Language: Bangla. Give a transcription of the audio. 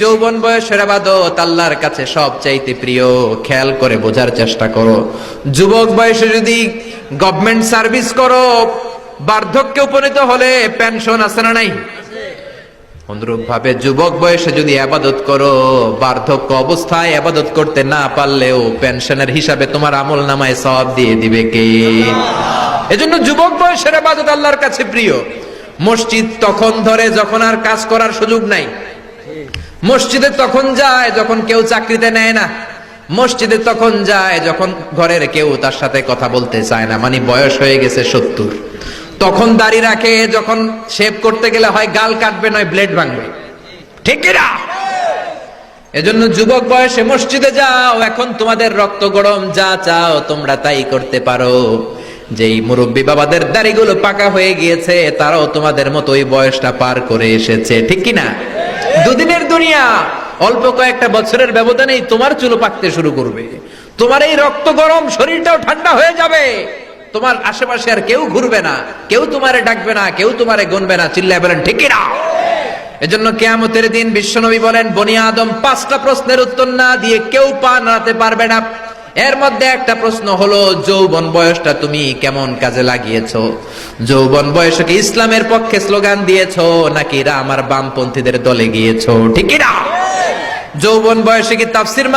যৌবন বয়সের ইবাদত আল্লাহর কাছে সবচাইতে প্রিয়। খেয়াল করে বোঝার চেষ্টা করো। যুবক বয়সে যদি গভর্নমেন্ট সার্ভিস করো, বার্ধক্যে উপনীত হলে পেনশন আছে না নাই? অনুরূপ ভাবে যুবক বয়সে যদি ইবাদত করো, বার্ধক্য অবস্থায় ইবাদত করতে না পারলেও পেনশনের হিসাবে তোমার আমলনামায় সওয়াব দিয়ে দিবে কে? এজন্য যুবক বয়সের ইবাদত আল্লাহর কাছে প্রিয়। মসজিদ তখন ধরে যখন আর কাজ করার সুযোগ নাই। মসজিদে তখন যায় যখন কেউ চাকরিতে নেয় না। মসজিদে তখন যায় যখন ঘরের কেউ তার সাথে কথা বলতে চায় না, মানে বয়স হয়ে গেছে 70। তখন দাড়ি রাখে যখন শেভ করতে গেলে হয় গাল কাটবে নয় ব্লেড ভাঙবে, ঠিক কিনা? এজন্য যুবক বয়সে মসজিদে যাও। এখন তোমাদের রক্ত গরম, যা চাও তোমরা তাই করতে পারো। যেই মুরব্বী বাবাদের দাড়িগুলো পাকা হয়ে গিয়েছে, তারাও তোমাদের মতো ওই বয়সটা পার করে এসেছে, ঠিক কিনা? দুদিনের দুনিয়া, অল্প কয়েকটা বছরের ব্যবধানেই তোমার চুল পাকতে শুরু করবে। তোমার এই রক্ত গরম শরীরটাও ঠান্ডা হয়ে যাবে। তোমার আশেপাশে আর কেউ ঘুরবে না, কেউ তোমারে ডাকবে না, কেউ তোমারে গুনবে না। চিল্লায় বলেন ঠিক কিনা? এজন্য কিয়ামতের দিন বিশ্বনবী বলেন, বনি আদম 5টা প্রশ্নের উত্তর না দিয়ে কেউ পা নাড়াতে পারবে না। এর মধ্যে একটা প্রশ্ন হলো, যৌবন বয়সটা তুমি কেমন কাজে লাগিয়েছো? যৌবন বয়সে কি ইসলামের পক্ষে স্লোগান দিয়েছো, নাকি আমার বামপন্থীদের দলে গিয়েছো, ঠিক কিনা? যৌবন বয়সে কি তাফসীর